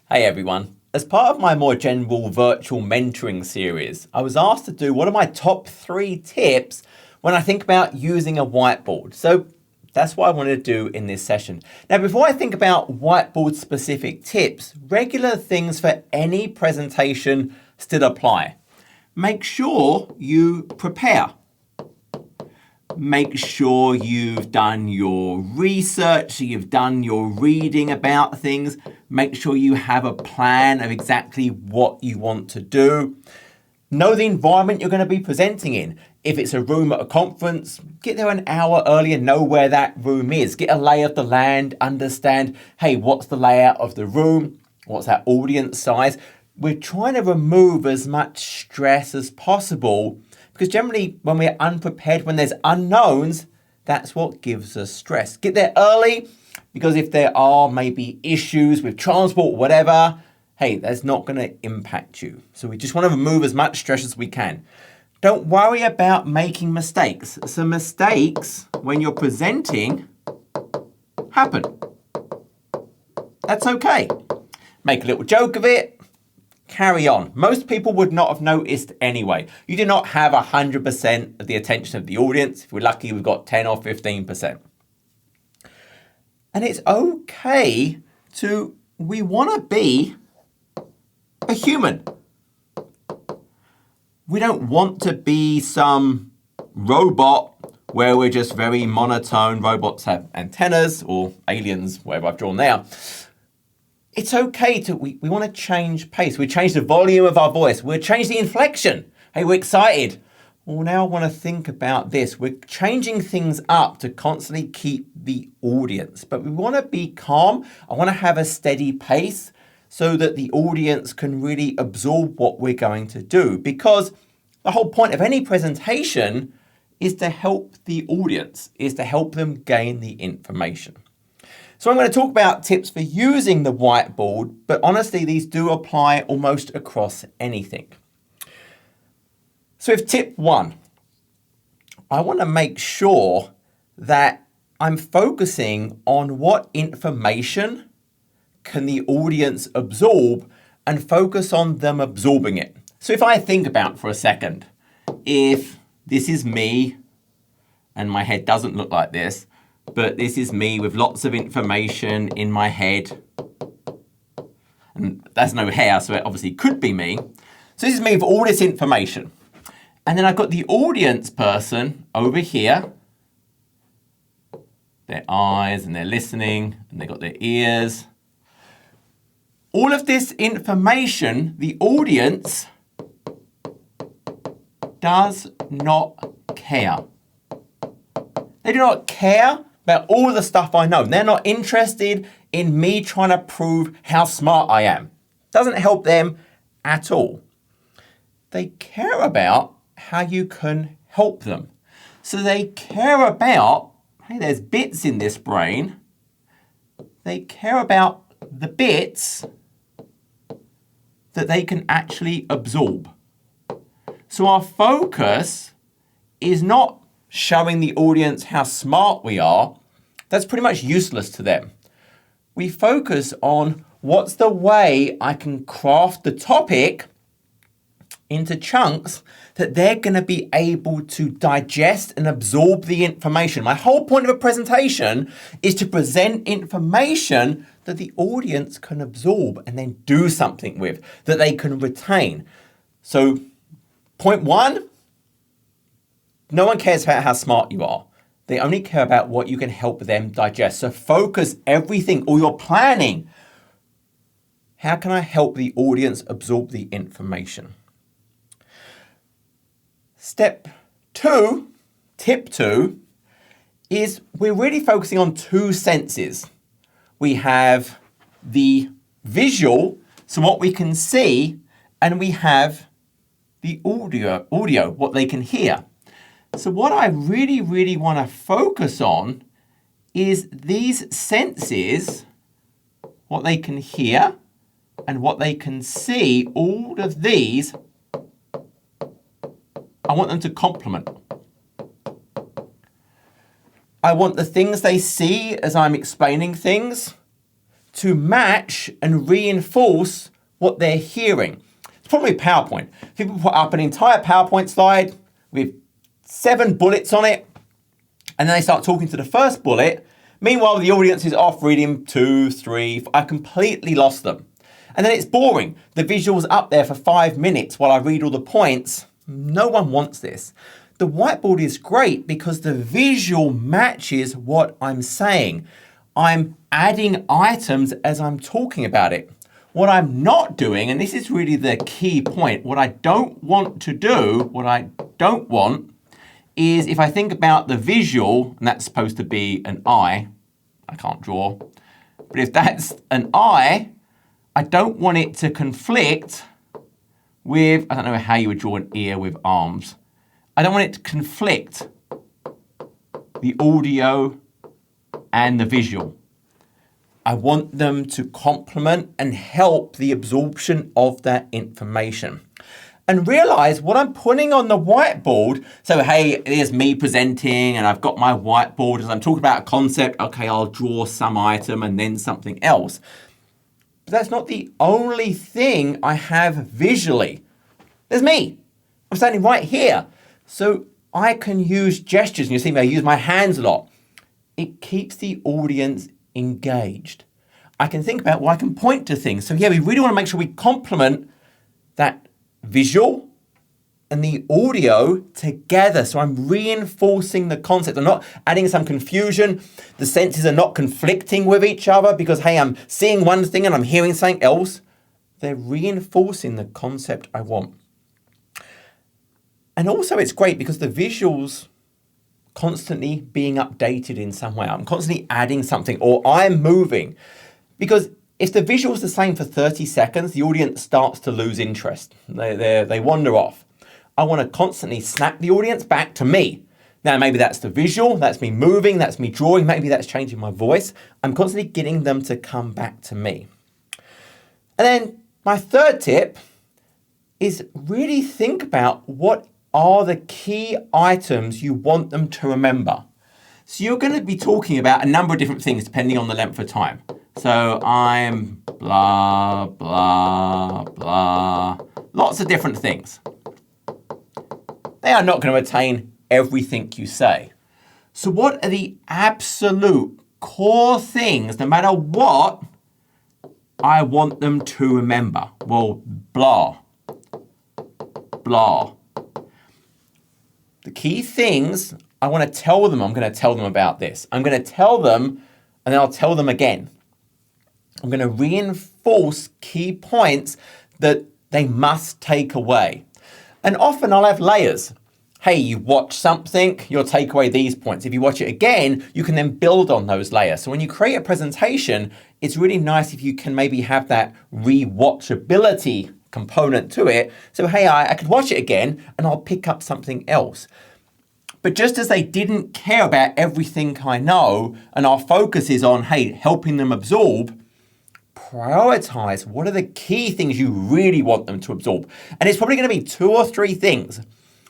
Hey everyone. As part of my more general virtual mentoring series, I was asked to do what are my top 3 tips when I think about using a whiteboard. So that's what I want to do in this session. Now, before I think about whiteboard specific tips, regular things for any presentation still apply. Make sure you prepare. Make sure you've done your research, you've done your reading about things. Make sure you have a plan of exactly what you want to do. Know the environment you're going to be presenting in. If it's a room at a conference, get there an hour earlier, know where that room is. Get a lay of the land, understand, hey, what's the layout of the room? What's that audience size? We're trying to remove as much stress as possible because generally when we're unprepared, when there's unknowns, that's what gives us stress. Get there early because if there are maybe issues with transport, whatever, hey, that's not going to impact you. So we just want to remove as much stress as we can. Don't worry about making mistakes. So mistakes when you're presenting happen. That's okay. Make a little joke of it. Carry on. Most people would not have noticed anyway. You do not have 100% of the attention of the audience. If we're lucky, we've got 10 or 15%. And it's okay we want to be a human. We don't want to be some robot where we're just very monotone. Robots have antennas or aliens, whatever I've drawn there. It's okay we want to change pace. We change the volume of our voice. We'll change the inflection. Hey, we're excited. Well, now I want to think about this. We're changing things up to constantly keep the audience, but we want to be calm. I want to have a steady pace so that the audience can really absorb what we're going to do, because the whole point of any presentation is to help the audience, is to help them gain the information. So I'm going to talk about tips for using the whiteboard, but honestly, these do apply almost across anything. So with tip 1, I want to make sure that I'm focusing on what information can the audience absorb and focus on them absorbing it. So if I think about for a second, if this is me and my head doesn't look like this, but this is me with lots of information in my head. And there's no hair, so it obviously could be me. So this is me with all this information. And then I've got the audience person over here. Their eyes and they're listening and they've got their ears. All of this information, the audience does not care. They do not care about all the stuff I know. They're not interested in me trying to prove how smart I am. Doesn't help them at all. They care about how you can help them. So they care about, hey, there's bits in this brain. They care about the bits that they can actually absorb. So our focus is not showing the audience how smart we are. That's pretty much useless to them. We focus on what's the way I can craft the topic into chunks that they're going to be able to digest and absorb the information. My whole point of a presentation is to present information that the audience can absorb and then do something with, that they can retain. So point 1, no one cares about how smart you are. They only care about what you can help them digest. So focus everything, all your planning. How can I help the audience absorb the information? Step 2, tip 2, is we're really focusing on 2 senses. We have the visual, so what we can see, and we have the audio, what they can hear. So what I really, really want to focus on is these senses, what they can hear and what they can see. All of these, I want them to complement. I want the things they see as I'm explaining things to match and reinforce what they're hearing. It's probably PowerPoint. People put up an entire PowerPoint slide with 7 bullets on it, and then they start talking to the first bullet. Meanwhile, the audience is off reading 2, 3, 4. I completely lost them. And then it's boring. The visual's up there for 5 minutes while I read all the points. No one wants this. The whiteboard is great because the visual matches what I'm saying. I'm adding items as I'm talking about it. What I'm not doing, and this is really the key point, what I don't want is if I think about the visual, and that's supposed to be an eye, I can't draw, but if that's an eye, I don't want it to conflict with, I don't know how you would draw an ear with arms. I don't want it to conflict the audio and the visual. I want them to complement and help the absorption of that information. And realize what I'm putting on the whiteboard. So, hey, there's me presenting and I've got my whiteboard. As I'm talking about a concept, okay, I'll draw some item and then something else. But that's not the only thing I have visually. There's me. I'm standing right here. So I can use gestures. And you see me, I use my hands a lot. It keeps the audience engaged. I can think about, well, I can point to things. So yeah, we really want to make sure we complement that visual and the audio together. So I'm reinforcing the concept. I'm not adding some confusion. The senses are not conflicting with each other because, hey, I'm seeing one thing and I'm hearing something else. They're reinforcing the concept I want. And also it's great because the visuals constantly being updated in some way. I'm constantly adding something or I'm moving. Because if the visual is the same for 30 seconds, the audience starts to lose interest. They wander off. I want to constantly snap the audience back to me. Now, maybe that's the visual, that's me moving, that's me drawing, maybe that's changing my voice. I'm constantly getting them to come back to me. And then my third tip is really think about what are the key items you want them to remember. So you're going to be talking about a number of different things depending on the length of time. So I'm blah, blah, blah, lots of different things. They are not going to retain everything you say. So what are the absolute core things, no matter what, I want them to remember? Well, blah, blah. The key things I want to tell them, I'm going to tell them about this. I'm going to tell them, and then I'll tell them again. I'm going to reinforce key points that they must take away. And often I'll have layers. Hey, you watch something, you'll take away these points. If you watch it again, you can then build on those layers. So when you create a presentation, it's really nice if you can maybe have that rewatchability component to it. So, hey, I could watch it again and I'll pick up something else. But just as they didn't care about everything I know, and our focus is on, hey, helping them absorb, prioritize what are the key things you really want them to absorb. And it's probably going to be 2 or 3 things.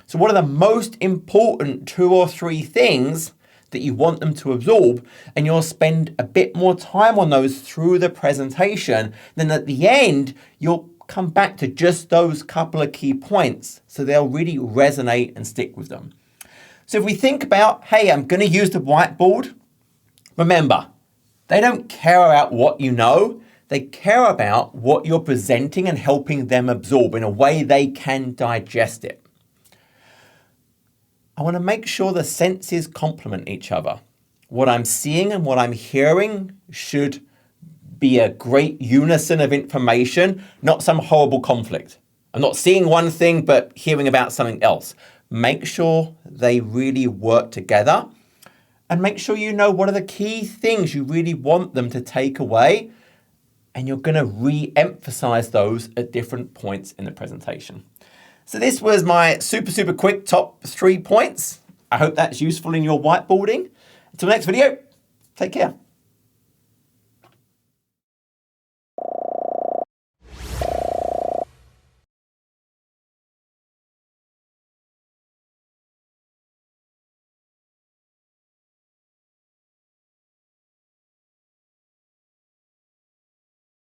So what are the most important 2 or 3 things that you want them to absorb? And you'll spend a bit more time on those through the presentation. Then at the end, you'll come back to just those couple of key points. So they'll really resonate and stick with them. So if we think about, hey, I'm going to use the whiteboard. Remember, they don't care about what you know. They care about what you're presenting and helping them absorb in a way they can digest it. I want to make sure the senses complement each other. What I'm seeing and what I'm hearing should be a great unison of information, not some horrible conflict. I'm not seeing one thing but hearing about something else. Make sure they really work together and make sure you know what are the key things you really want them to take away, and you're going to re-emphasize those at different points in the presentation. So this was my super quick top 3 points. I hope that's useful in your whiteboarding. Until next video, take care.